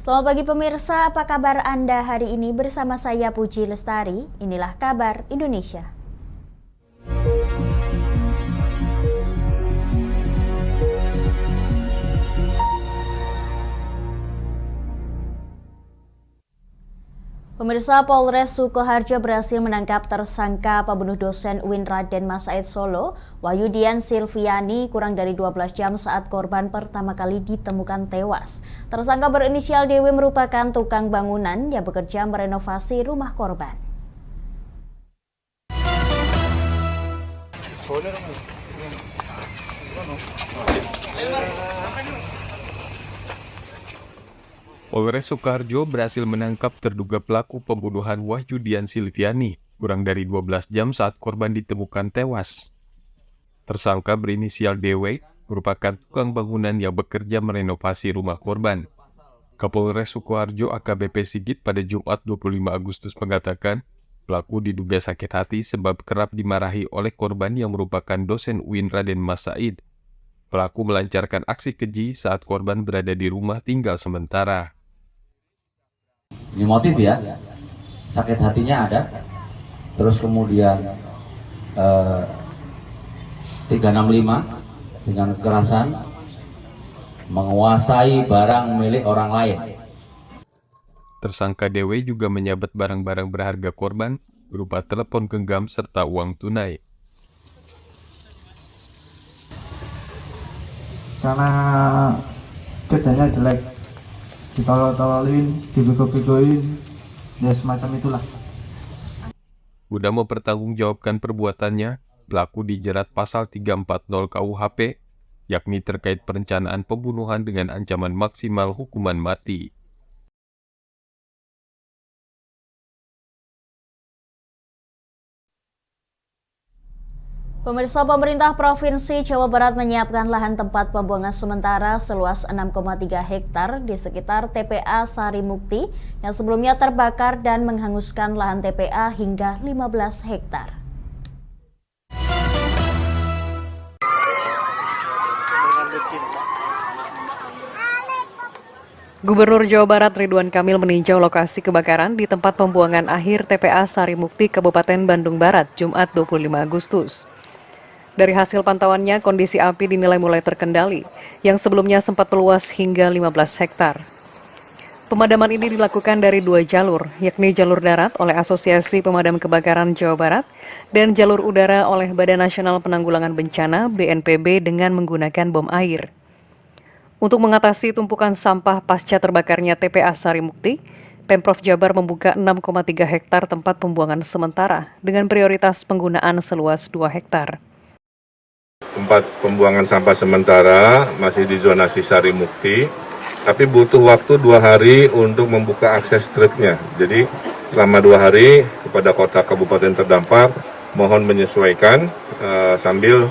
Selamat pagi pemirsa, apa kabar Anda hari ini? Bersama saya Puji Lestari, inilah kabar Indonesia. Pemirsa, Polres Sukoharjo berhasil menangkap tersangka pembunuh dosen UIN Raden Mas Said Solo, Wahyudian Silviani, kurang dari 12 jam saat korban pertama kali ditemukan tewas. Tersangka berinisial DW merupakan tukang bangunan yang bekerja merenovasi rumah korban. Polres Sukoharjo berhasil menangkap terduga pelaku pembunuhan Wahyudian Silviani kurang dari 12 jam saat korban ditemukan tewas. Tersangka berinisial DW merupakan tukang bangunan yang bekerja merenovasi rumah korban. Kapolres Sukoharjo AKBP Sigit pada Jumat 25 Agustus mengatakan pelaku diduga sakit hati sebab kerap dimarahi oleh korban yang merupakan dosen UIN Raden Mas Said. Pelaku melancarkan aksi keji saat korban berada di rumah tinggal sementara. Ini motif ya, sakit hatinya ada, terus kemudian 365 dengan kekerasan menguasai barang milik orang lain. Tersangka DW juga menyabet barang-barang berharga korban berupa telepon genggam serta uang tunai. Karena kerjanya jelek, ditolol-tololin, dibego-begoin, ya semacam itulah. Guna mempertanggungjawabkan perbuatannya, pelaku dijerat pasal 340 KUHP, yakni terkait perencanaan pembunuhan dengan ancaman maksimal hukuman mati. Pemirsa, pemerintah Provinsi Jawa Barat menyiapkan lahan tempat pembuangan sementara seluas 6,3 hektar di sekitar TPA Sari Mukti yang sebelumnya terbakar dan menghanguskan lahan TPA hingga 15 hektar. Gubernur Jawa Barat Ridwan Kamil meninjau lokasi kebakaran di tempat pembuangan akhir TPA Sari Mukti, Kabupaten Bandung Barat, Jumat 25 Agustus. Dari hasil pantauannya, kondisi api dinilai mulai terkendali, yang sebelumnya sempat meluas hingga 15 hektar. Pemadaman ini dilakukan dari 2 jalur, yakni jalur darat oleh Asosiasi Pemadam Kebakaran Jawa Barat dan jalur udara oleh Badan Nasional Penanggulangan Bencana (BNPB) dengan menggunakan bom air. Untuk mengatasi tumpukan sampah pasca terbakarnya TPA Sari Mukti, Pemprov Jabar membuka 6,3 hektar tempat pembuangan sementara dengan prioritas penggunaan seluas 2 hektar. Tempat pembuangan sampah sementara masih di zonasi Sari Mukti, tapi butuh waktu 2 hari untuk membuka akses truknya. Jadi selama 2 hari kepada kota kabupaten terdampak, mohon menyesuaikan sambil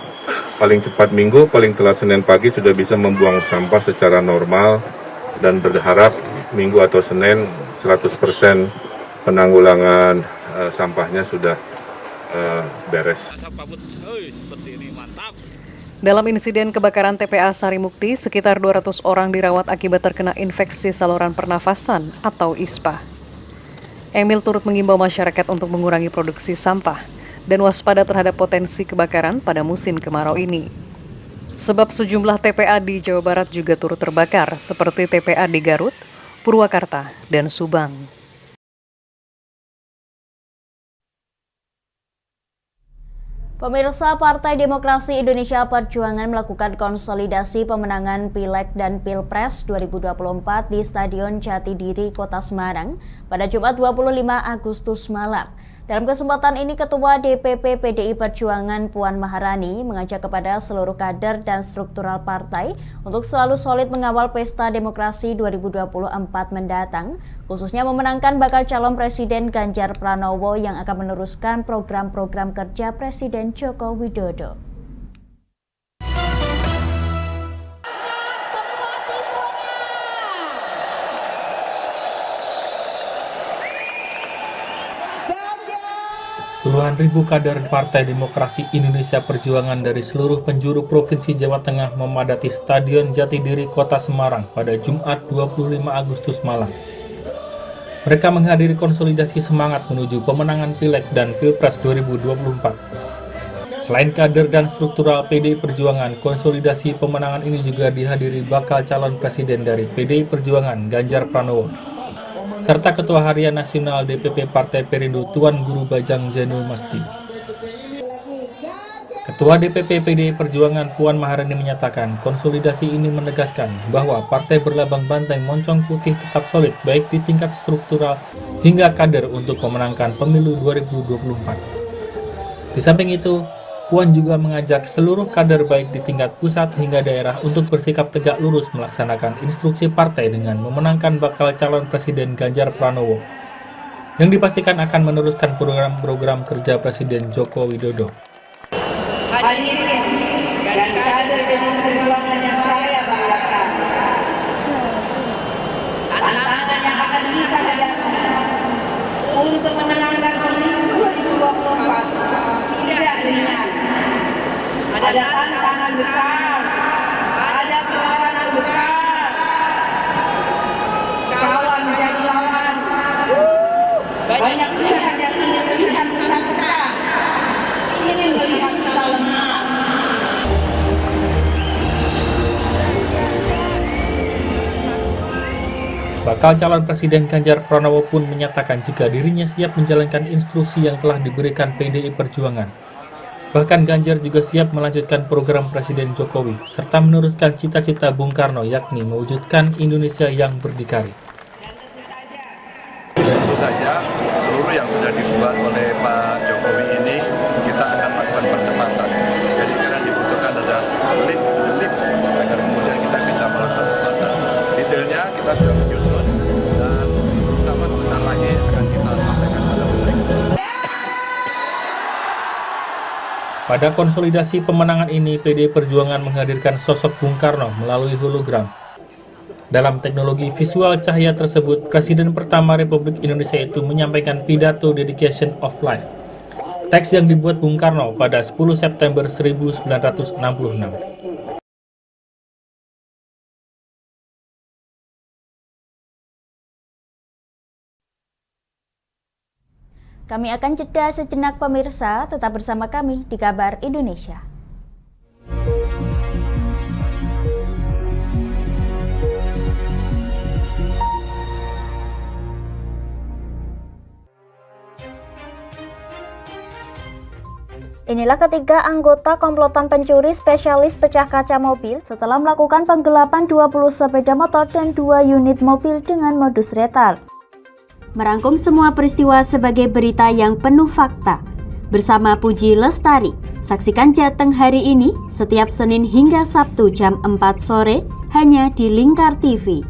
paling cepat Minggu, paling telat Senin pagi sudah bisa membuang sampah secara normal dan berharap Minggu atau Senin 100% penanggulangan sampahnya sudah beres. Dalam insiden kebakaran TPA Sari Mukti, sekitar 200 orang dirawat akibat terkena infeksi saluran pernafasan atau ISPA. Emil turut mengimbau masyarakat untuk mengurangi produksi sampah dan waspada terhadap potensi kebakaran pada musim kemarau ini. Sebab sejumlah TPA di Jawa Barat juga turut terbakar, seperti TPA di Garut, Purwakarta, dan Subang. Pemirsa, Partai Demokrasi Indonesia Perjuangan melakukan konsolidasi pemenangan Pileg dan Pilpres 2024 di Stadion Jatidiri, Kota Semarang pada Jumat 25 Agustus malam. Dalam kesempatan ini, Ketua DPP PDI Perjuangan Puan Maharani mengajak kepada seluruh kader dan struktural partai untuk selalu solid mengawal pesta demokrasi 2024 mendatang, khususnya memenangkan bakal calon Presiden Ganjar Pranowo yang akan meneruskan program-program kerja Presiden Joko Widodo. puluhan ribu kader Partai Demokrasi Indonesia Perjuangan dari seluruh penjuru Provinsi Jawa Tengah memadati Stadion Jatidiri, Kota Semarang pada Jumat 25 Agustus malam. Mereka menghadiri konsolidasi semangat menuju pemenangan Pileg dan Pilpres 2024. Selain kader dan struktural PDI Perjuangan, konsolidasi pemenangan ini juga dihadiri bakal calon presiden dari PDI Perjuangan Ganjar Pranowo, serta Ketua Harian Nasional DPP Partai Perindo Tuan Guru Bajang Zainul Masdi. Ketua DPP PDI Perjuangan Puan Maharani menyatakan konsolidasi ini menegaskan bahwa partai berlambang banteng moncong putih tetap solid baik di tingkat struktural hingga kader untuk memenangkan pemilu 2024. Di samping itu, Puan juga mengajak seluruh kader baik di tingkat pusat hingga daerah untuk bersikap tegak lurus melaksanakan instruksi partai dengan memenangkan bakal calon presiden Ganjar Pranowo, yang dipastikan akan meneruskan program-program kerja Presiden Joko Widodo. Hadirin dan kader dengan perjuangan yang saya banggakan, tantangan yang akan kita hadapi untuk menangkan pemilu 2024 tidak ringan. Ada tantangan besar, ada perlawanan besar, kawan menjadi lawan, banyak pihak yang ingin melihat kita pecah, ingin melihat kita lemah. Bakal calon presiden Ganjar Pranowo pun menyatakan jika dirinya siap menjalankan instruksi yang telah diberikan PDI Perjuangan. Bahkan Ganjar juga siap melanjutkan program Presiden Jokowi, serta meneruskan cita-cita Bung Karno yakni mewujudkan Indonesia yang berdikari. Tentu saja seluruh yang sudah dibuat oleh Pak Jokowi ini kita akan lakukan percepatan. Jadi sekarang dibutuhkan ada lead agar kemudian kita bisa melakukan percepatan. Detailnya kita sudah menyusun dan sama sebentar lagi akan kita sampaikan pada publik. Pada konsolidasi pemenangan ini, PDI Perjuangan menghadirkan sosok Bung Karno melalui hologram. Dalam teknologi visual cahaya tersebut, Presiden pertama Republik Indonesia itu menyampaikan pidato Dedication of Life, teks yang dibuat Bung Karno pada 10 September 1966. Kami akan jeda sejenak pemirsa, tetap bersama kami di Kabar Indonesia. Inilah ketiga anggota komplotan pencuri spesialis pecah kaca mobil setelah melakukan penggelapan 20 sepeda motor dan 2 unit mobil dengan modus retal. Merangkum semua peristiwa sebagai berita yang penuh fakta. Bersama Puji Lestari, saksikan Jateng hari ini setiap Senin hingga Sabtu jam 4 sore hanya di Lingkar TV.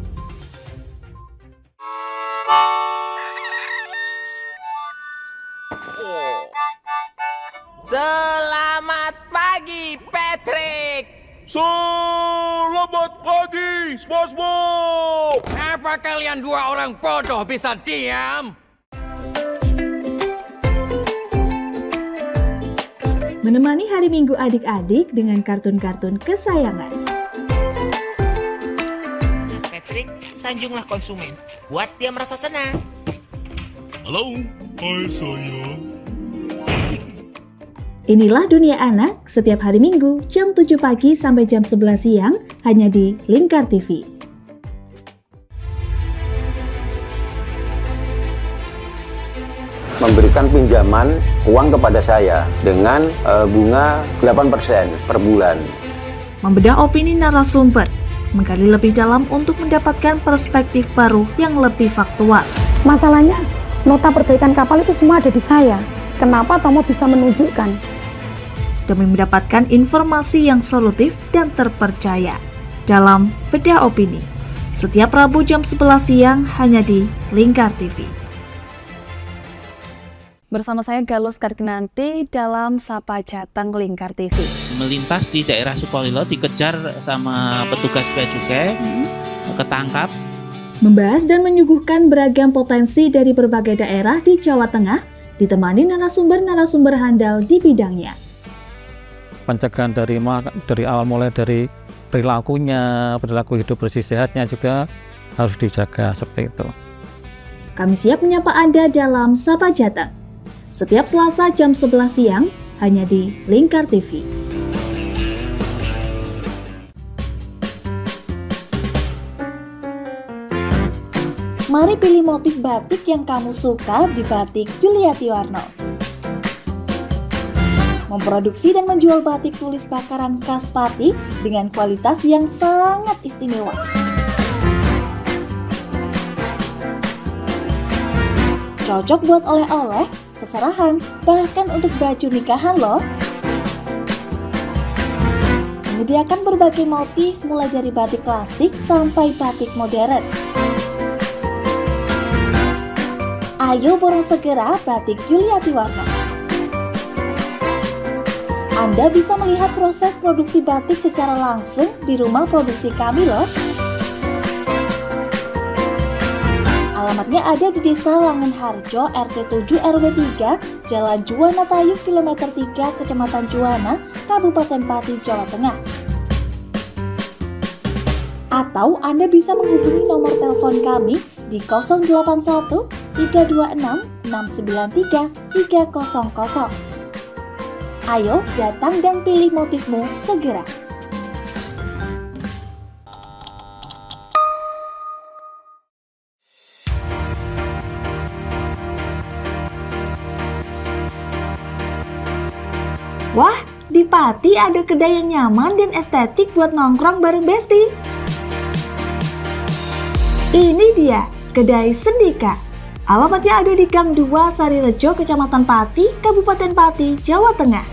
Selamat pagi, Patrick. Selamat pagi, SpongeBob. Apa kalian dua orang bodoh bisa diam? Menemani hari Minggu adik-adik dengan kartun-kartun kesayangan. Patrick, sanjunglah konsumen, buat dia merasa senang. Halo, hai sayang. Inilah Dunia Anak setiap hari Minggu jam 7 pagi sampai jam 11 siang hanya di Lingkar TV. Memberikan pinjaman uang kepada saya dengan bunga 8% per bulan. Membedah opini narasumber, menggali lebih dalam untuk mendapatkan perspektif baru yang lebih faktual. Masalahnya, nota perbaikan kapal itu semua ada di saya. Kenapa Tomo bisa menunjukkan? Demi mendapatkan informasi yang solutif dan terpercaya dalam Bedah Opini. Setiap Rabu jam 11 siang hanya di Lingkar TV. Bersama saya Galus Karginanti dalam Sapa Jateng Lingkar TV. Melintas di daerah Sukolilo dikejar sama petugas bea cukai, ketangkap. Membahas dan menyuguhkan beragam potensi dari berbagai daerah di Jawa Tengah ditemani narasumber-narasumber handal di bidangnya. Pencegahan dari awal mulai dari perilaku hidup bersih sehatnya juga harus dijaga seperti itu. Kami siap menyapa Anda dalam Sapa Jateng. Setiap Selasa jam 11 siang hanya di Lingkar TV. Mari pilih motif batik yang kamu suka di Batik Yuliati Warno. Memproduksi dan menjual batik tulis bakaran khas Pati dengan kualitas yang sangat istimewa. Cocok buat oleh-oleh, seserahan, bahkan untuk baju nikahan loh. Menyediakan berbagai motif mulai dari batik klasik sampai batik modern. Ayo borong segera Batik Yuliati Warno. Anda bisa melihat proses produksi batik secara langsung di rumah produksi kami loh. Alamatnya ada di Desa Langenharjo, RT 7 RW 3, Jalan Juwana Tayub, Kilometer 3, Kecamatan Juwana, Kabupaten Pati, Jawa Tengah. Atau Anda bisa menghubungi nomor telepon kami di 081 326 693 300. Ayo datang dan pilih motifmu segera. Wah, di Pati ada kedai yang nyaman dan estetik buat nongkrong bareng Besti. Ini dia, Kedai Sendika. Alamatnya ada di Gang 2 Sarirejo, Kecamatan Pati, Kabupaten Pati, Jawa Tengah.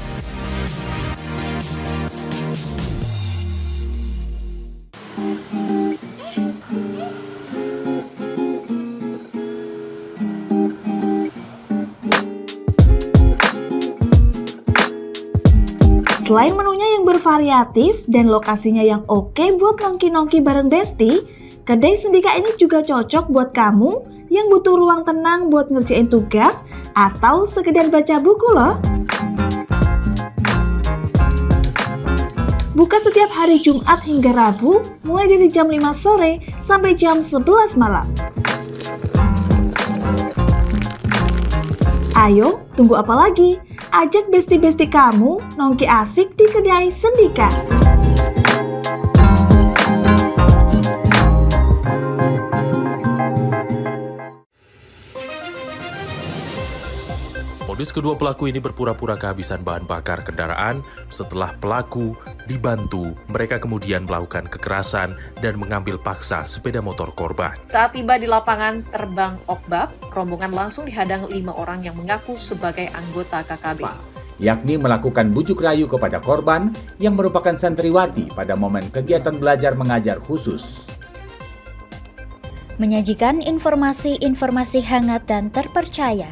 Selain menunya yang bervariatif dan lokasinya yang oke buat nongki-nongki bareng Besti, Kedai Sendika ini juga cocok buat kamu yang butuh ruang tenang buat ngerjain tugas atau sekedar baca buku loh. Buka setiap hari Jumat hingga Rabu, mulai dari jam 5 sore sampai jam 11 malam. Ayo, tunggu apa lagi? Ajak besti-besti kamu nongki asik di Kedai Sendika. Modus kedua pelaku ini berpura-pura kehabisan bahan bakar kendaraan. Setelah pelaku dibantu, mereka kemudian melakukan kekerasan dan mengambil paksa sepeda motor korban. Saat tiba di lapangan terbang Okbab, rombongan langsung dihadang 5 orang yang mengaku sebagai anggota KKB. Yakni melakukan bujuk rayu kepada korban yang merupakan santriwati pada momen kegiatan belajar mengajar khusus. Menyajikan informasi-informasi hangat dan terpercaya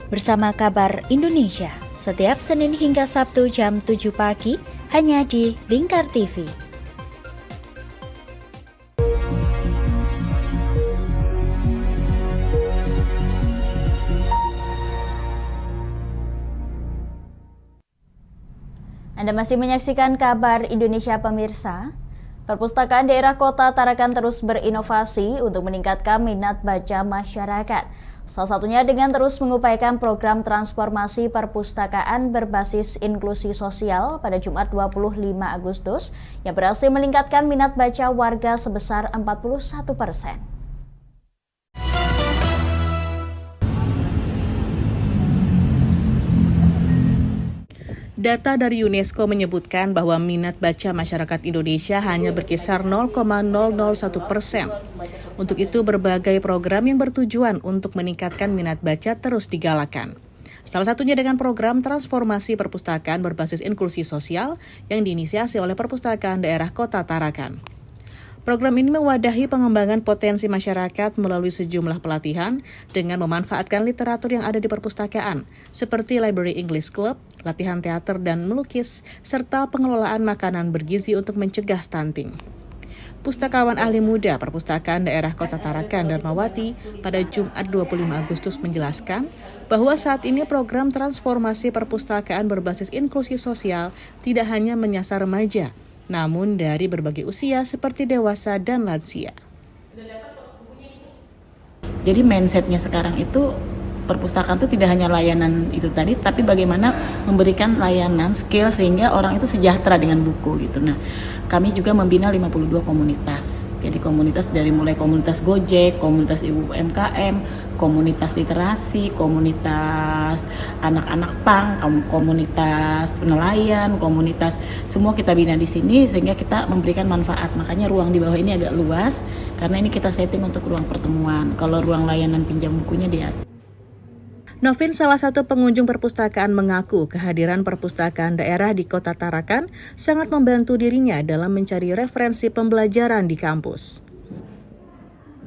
bersama Kabar Indonesia setiap Senin hingga Sabtu jam 7 pagi hanya di Lingkar TV. Anda masih menyaksikan Kabar Indonesia pemirsa. Perpustakaan Daerah Kota Tarakan terus berinovasi untuk meningkatkan minat baca masyarakat. Salah satunya dengan terus mengupayakan program transformasi perpustakaan berbasis inklusi sosial pada Jumat 25 Agustus yang berhasil meningkatkan minat baca warga sebesar 41%. Data dari UNESCO menyebutkan bahwa minat baca masyarakat Indonesia hanya berkisar 0,001%. Untuk itu, berbagai program yang bertujuan untuk meningkatkan minat baca terus digalakan. Salah satunya dengan program transformasi perpustakaan berbasis inklusi sosial yang diinisiasi oleh Perpustakaan Daerah Kota Tarakan. Program ini mewadahi pengembangan potensi masyarakat melalui sejumlah pelatihan dengan memanfaatkan literatur yang ada di perpustakaan, seperti Library English Club, latihan teater dan melukis, serta pengelolaan makanan bergizi untuk mencegah stunting. Pustakawan ahli muda Perpustakaan Daerah Kota Tarakan Darmawati pada Jumat 25 Agustus menjelaskan bahwa saat ini program transformasi perpustakaan berbasis inklusi sosial tidak hanya menyasar remaja, namun dari berbagai usia seperti dewasa dan lansia. Jadi mindsetnya sekarang itu perpustakaan itu tidak hanya layanan itu tadi, tapi bagaimana memberikan layanan skill sehingga orang itu sejahtera dengan buku gitu. Nah, kami juga membina 52 komunitas. Jadi komunitas dari mulai komunitas Gojek, komunitas ibu UMKM, komunitas literasi, komunitas anak-anak pang, komunitas nelayan, komunitas semua kita bina di sini sehingga kita memberikan manfaat. Makanya ruang di bawah ini agak luas karena ini kita setting untuk ruang pertemuan. Kalau ruang layanan pinjam bukunya di atas. Novin, salah satu pengunjung perpustakaan, mengaku kehadiran perpustakaan daerah di Kota Tarakan sangat membantu dirinya dalam mencari referensi pembelajaran di kampus.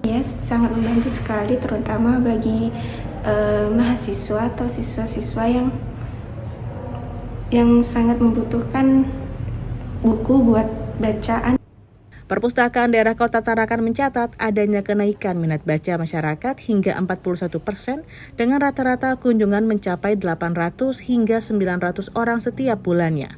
Ya, sangat membantu sekali, terutama bagi mahasiswa atau siswa-siswa yang sangat membutuhkan buku buat bacaan. Perpustakaan daerah Kota Tarakan mencatat adanya kenaikan minat baca masyarakat hingga 41% dengan rata-rata kunjungan mencapai 800 hingga 900 orang setiap bulannya.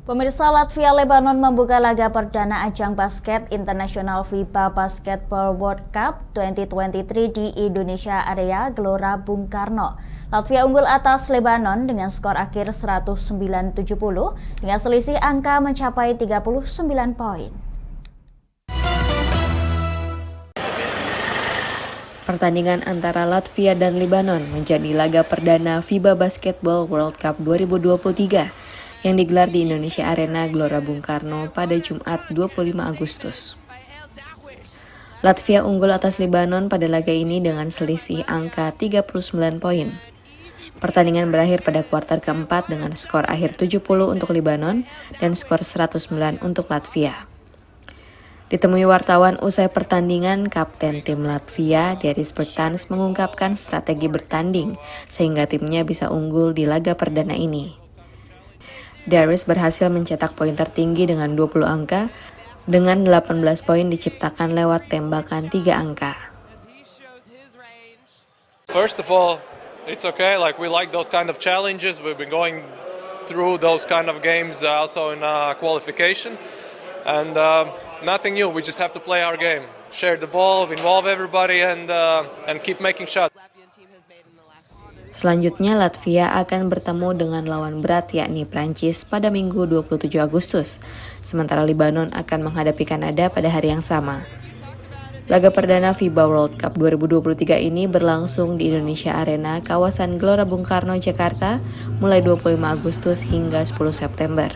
Pemirsa, Latvia Lebanon membuka laga perdana ajang basket internasional FIBA Basketball World Cup 2023 di Indonesia Area Gelora Bung Karno. Latvia unggul atas Lebanon dengan skor akhir 109-70 dengan selisih angka mencapai 39 poin. Pertandingan antara Latvia dan Lebanon menjadi laga perdana FIBA Basketball World Cup 2023 yang digelar di Indonesia Arena Gelora Bung Karno pada Jumat 25 Agustus. Latvia unggul atas Lebanon pada laga ini dengan selisih angka 39 poin. Pertandingan berakhir pada kuarter keempat dengan skor akhir 70 untuk Lebanon dan skor 109 untuk Latvia. Ditemui wartawan usai pertandingan, Kapten tim Latvia, Darius Bertans, mengungkapkan strategi bertanding sehingga timnya bisa unggul di laga perdana ini. Darius berhasil mencetak poin tertinggi dengan 20 angka, dengan 18 poin diciptakan lewat tembakan 3 angka. First of all, it's okay. Like, we like those kind of challenges. We've been going through those kind of games also in qualification, and nothing new. We just have to play our game, share the ball, involve everybody, and keep making shots. Selanjutnya, Latvia akan bertemu dengan lawan berat yakni Prancis pada Minggu 27 Agustus, sementara Lebanon akan menghadapi Kanada pada hari yang sama. Laga perdana FIBA World Cup 2023 ini berlangsung di Indonesia Arena, kawasan Gelora Bung Karno, Jakarta, mulai 25 Agustus hingga 10 September.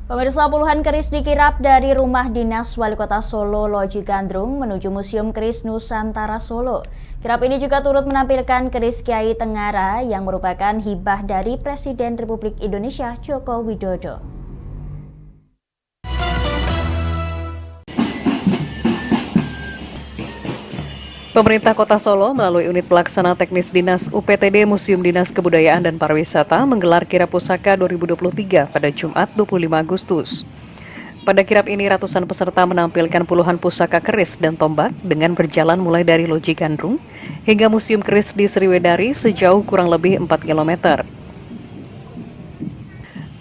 Pemirsa, puluhan keris dikirap dari rumah dinas Wali Kota Solo Loji Gandrung menuju Museum Keris Nusantara Solo. Kirap ini juga turut menampilkan keris Kiai Tengara yang merupakan hibah dari Presiden Republik Indonesia Joko Widodo. Pemerintah Kota Solo melalui unit pelaksana teknis dinas UPTD Museum Dinas Kebudayaan dan Pariwisata menggelar kirap pusaka 2023 pada Jumat 25 Agustus. Pada kirap ini ratusan peserta menampilkan puluhan pusaka keris dan tombak dengan berjalan mulai dari Loji Gandrung hingga Museum Keris di Sriwedari sejauh kurang lebih 4 km.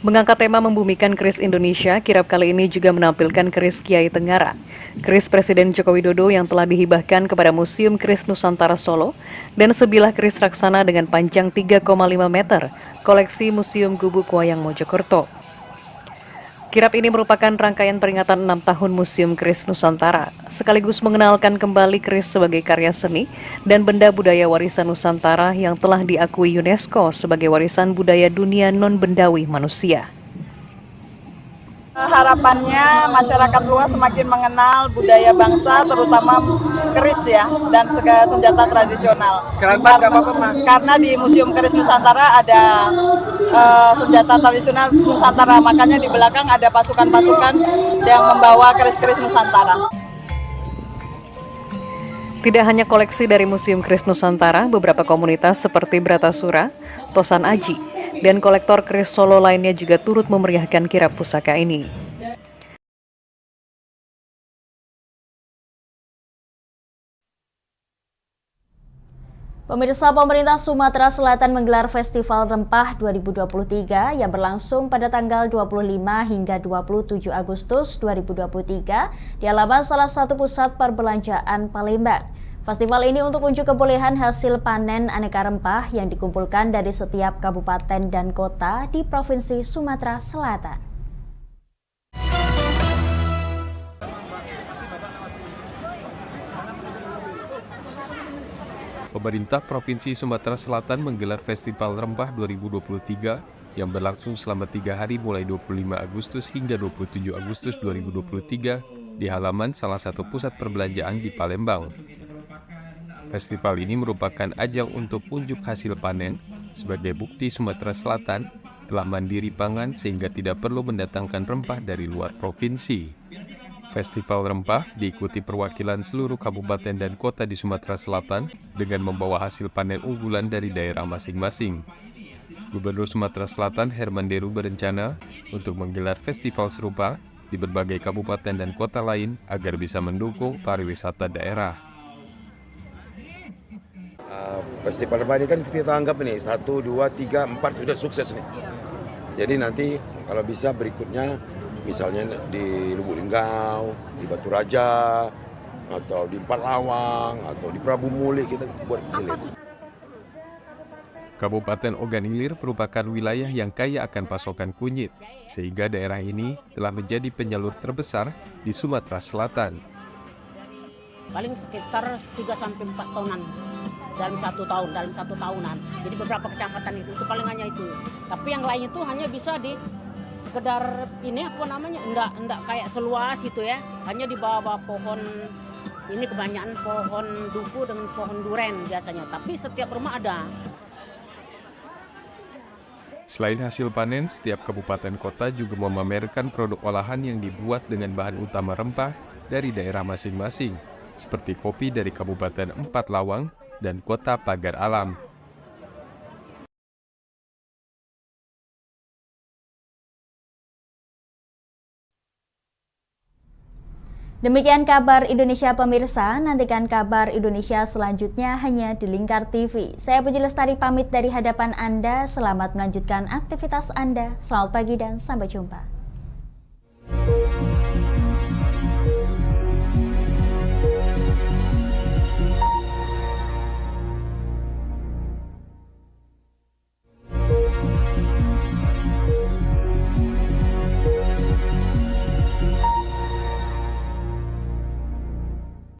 Mengangkat tema membumikan keris Indonesia, kirap kali ini juga menampilkan keris Kiai Tengara, keris Presiden Joko Widodo yang telah dihibahkan kepada Museum Keris Nusantara Solo, dan sebilah keris raksana dengan panjang 3,5 meter, koleksi Museum Gubuk Wayang Mojokerto. Kirap ini merupakan rangkaian peringatan 6 tahun Museum Keris Nusantara, sekaligus mengenalkan kembali keris sebagai karya seni dan benda budaya warisan Nusantara yang telah diakui UNESCO sebagai warisan budaya dunia non-bendawi manusia. Harapannya masyarakat luas semakin mengenal budaya bangsa, terutama keris ya, dan senjata tradisional. Karena di Museum Keris Nusantara ada senjata tradisional Nusantara, makanya di belakang ada pasukan-pasukan yang membawa keris-keris Nusantara. Tidak hanya koleksi dari Museum Keris Nusantara, beberapa komunitas seperti Bratasura, Tosan Aji, dan kolektor keris Solo lainnya juga turut memeriahkan kirab pusaka ini. Pemirsa, pemerintah Sumatera Selatan menggelar Festival Rempah 2023 yang berlangsung pada tanggal 25 hingga 27 Agustus 2023 di halaman salah satu pusat perbelanjaan Palembang. Festival ini untuk unjuk kebolehan hasil panen aneka rempah yang dikumpulkan dari setiap kabupaten dan kota di Provinsi Sumatera Selatan. Pemerintah Provinsi Sumatera Selatan menggelar Festival Rempah 2023 yang berlangsung selama 3 hari mulai 25 Agustus hingga 27 Agustus 2023 di halaman salah satu pusat perbelanjaan di Palembang. Festival ini merupakan ajang untuk unjuk hasil panen sebagai bukti Sumatera Selatan telah mandiri pangan sehingga tidak perlu mendatangkan rempah dari luar provinsi. Festival Rempah diikuti perwakilan seluruh kabupaten dan kota di Sumatera Selatan dengan membawa hasil panen unggulan dari daerah masing-masing. Gubernur Sumatera Selatan Herman Deru berencana untuk menggelar festival serupa di berbagai kabupaten dan kota lain agar bisa mendukung pariwisata daerah. Festival Rempah ini kan kita anggap nih 1, 2, 3, 4 sudah sukses nih. Jadi nanti kalau bisa berikutnya misalnya di Lubuk Linggau, di Batu Raja, atau di Empat Lawang, atau di Prabu Muli kita buat ini. Kabupaten Ogan Ilir merupakan wilayah yang kaya akan pasokan kunyit, sehingga daerah ini telah menjadi penyalur terbesar di Sumatera Selatan. Paling sekitar 3-4 tonan dalam satu tahunan. Jadi beberapa kecamatan itu paling hanya itu. Tapi yang lain itu hanya bisa di sekedar ini enggak kayak seluas itu ya, hanya di bawah pohon ini, kebanyakan pohon duku dan pohon duren biasanya, tapi setiap rumah ada. Selain hasil panen, setiap kabupaten kota juga memamerkan produk olahan yang dibuat dengan bahan utama rempah dari daerah masing-masing, seperti kopi dari Kabupaten Empat Lawang dan Kota Pagar Alam. Demikian kabar Indonesia pemirsa, nantikan kabar Indonesia selanjutnya hanya di Lingkar TV. Saya Puji Lestari pamit dari hadapan Anda, selamat melanjutkan aktivitas Anda, selamat pagi dan sampai jumpa.